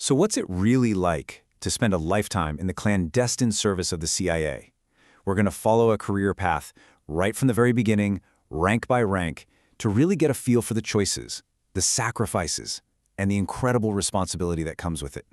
So what's it really like to spend a lifetime in the clandestine service of the CIA? We're going to follow a career path right from the very beginning, rank by rank, to really get a feel for the choices, the sacrifices, and the incredible responsibility that comes with it.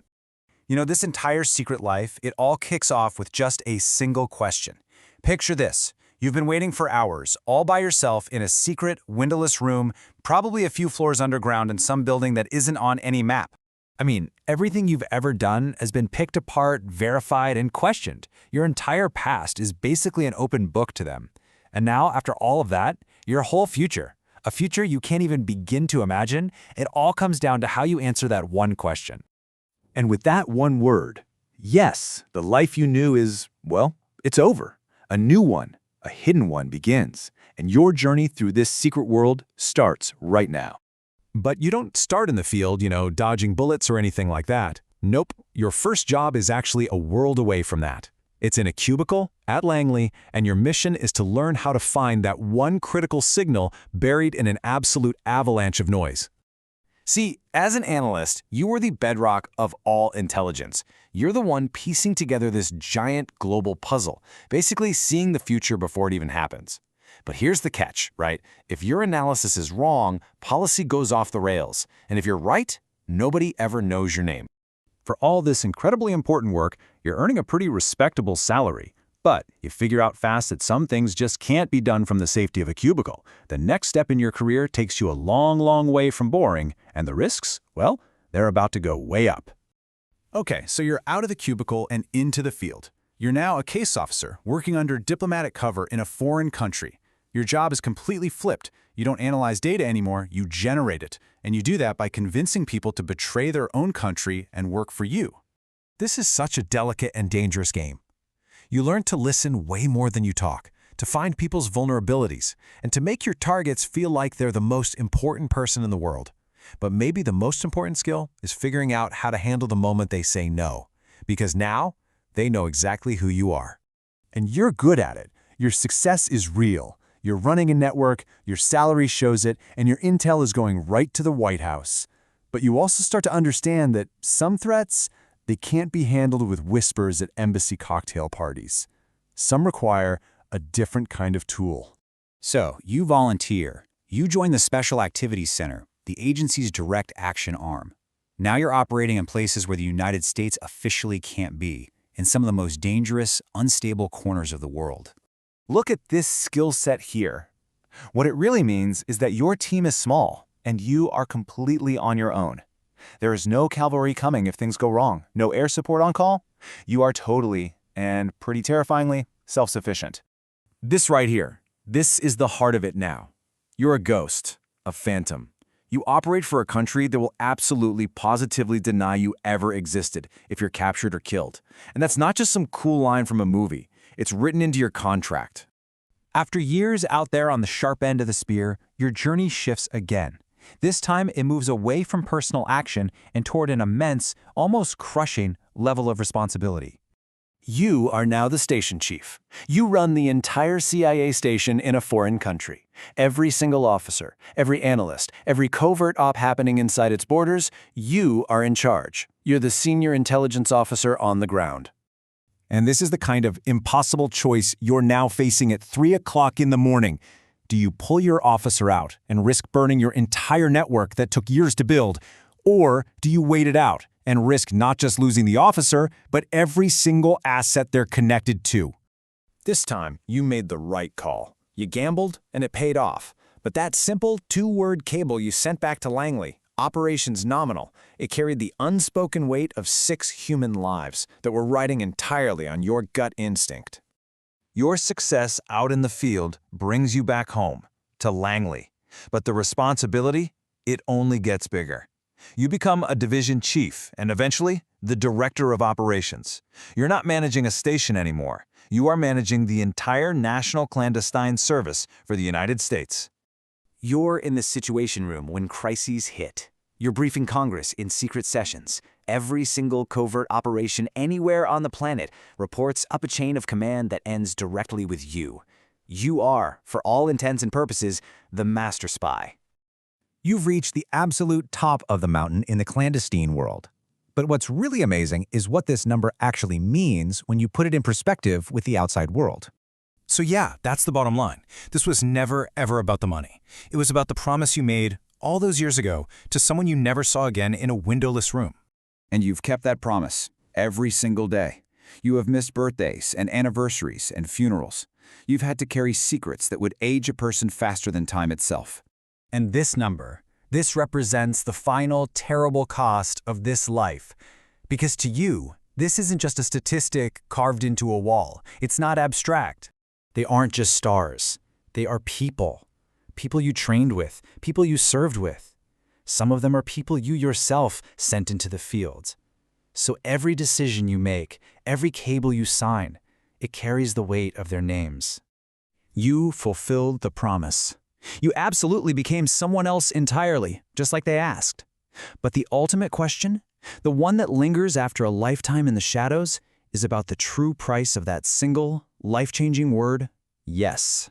You know, this entire secret life, it all kicks off with just a single question. Picture this. You've been waiting for hours, all by yourself in a secret, windowless room, probably a few floors underground in some building that isn't on any map. I mean, everything you've ever done has been picked apart, verified, and questioned. Your entire past is basically an open book to them. And now, after all of that, your whole future, a future you can't even begin to imagine, it all comes down to how you answer that one question. And with that one word, yes, the life you knew is, well, it's over. A new one, a hidden one begins, and your journey through this secret world starts right now. But you don't start in the field, dodging bullets or anything like that. Nope, your first job is actually a world away from that. It's in a cubicle at Langley, and your mission is to learn how to find that one critical signal buried in an absolute avalanche of noise. See, as an analyst, you are the bedrock of all intelligence. You're the one piecing together this giant global puzzle, basically seeing the future before it even happens. But here's the catch, right? If your analysis is wrong, policy goes off the rails. And if you're right, nobody ever knows your name. For all this incredibly important work, you're earning a pretty respectable salary. But you figure out fast that some things just can't be done from the safety of a cubicle. The next step in your career takes you a long, long way from boring, and the risks, well, they're about to go way up. Okay, so you're out of the cubicle and into the field. You're now a case officer working under diplomatic cover in a foreign country. Your job is completely flipped. You don't analyze data anymore, you generate it. And you do that by convincing people to betray their own country and work for you. This is such a delicate and dangerous game. You learn to listen way more than you talk, to find people's vulnerabilities, and to make your targets feel like they're the most important person in the world. But maybe the most important skill is figuring out how to handle the moment they say no. Because now, they know exactly who you are. And you're good at it. Your success is real. You're running a network, your salary shows it, and your intel is going right to the White House. But you also start to understand that some threats, they can't be handled with whispers at embassy cocktail parties. Some require a different kind of tool. So, you volunteer. You join the Special Activities Center, the agency's direct action arm. Now you're operating in places where the United States officially can't be, in some of the most dangerous, unstable corners of the world. Look at this skill set here. What it really means is that your team is small, and you are completely on your own. There is no cavalry coming if things go wrong, no air support on call. You are totally, and pretty terrifyingly, self-sufficient. This right here, this is the heart of it now. You're a ghost, a phantom. You operate for a country that will absolutely, positively deny you ever existed if you're captured or killed. And that's not just some cool line from a movie. It's written into your contract. After years out there on the sharp end of the spear, your journey shifts again. This time, it moves away from personal action and toward an immense, almost crushing level of responsibility. You are now the station chief. You run the entire CIA station in a foreign country. Every single officer, every analyst, every covert op happening inside its borders, you are in charge. You're the senior intelligence officer on the ground. And this is the kind of impossible choice you're now facing at 3 o'clock in the morning. Do you pull your officer out and risk burning your entire network that took years to build? Or do you wait it out and risk not just losing the officer, but every single asset they're connected to? This time, you made the right call. You gambled, and it paid off. But that simple two-word cable you sent back to Langley, Operations Nominal, it carried the unspoken weight of 6 human lives that were riding entirely on your gut instinct. Your success out in the field brings you back home, to Langley. But the responsibility, it only gets bigger. You become a division chief and eventually the director of operations. You're not managing a station anymore. You are managing the entire national clandestine service for the United States. You're in the Situation Room when crises hit. You're briefing Congress in secret sessions. Every single covert operation anywhere on the planet reports up a chain of command that ends directly with you. You are, for all intents and purposes, the master spy. You've reached the absolute top of the mountain in the clandestine world. But what's really amazing is what this number actually means when you put it in perspective with the outside world. So yeah, that's the bottom line. This was never, ever about the money. It was about the promise you made all those years ago to someone you never saw again in a windowless room. And you've kept that promise every single day. You have missed birthdays and anniversaries and funerals. You've had to carry secrets that would age a person faster than time itself. And this number, this represents the final terrible cost of this life. Because to you, this isn't just a statistic carved into a wall. It's not abstract. They aren't just stars. They are people. People you trained with, people you served with. Some of them are people you yourself sent into the field. So every decision you make, every cable you sign, it carries the weight of their names. You fulfilled the promise. You absolutely became someone else entirely, just like they asked. But the ultimate question, the one that lingers after a lifetime in the shadows, is about the true price of that single, life-changing word, yes.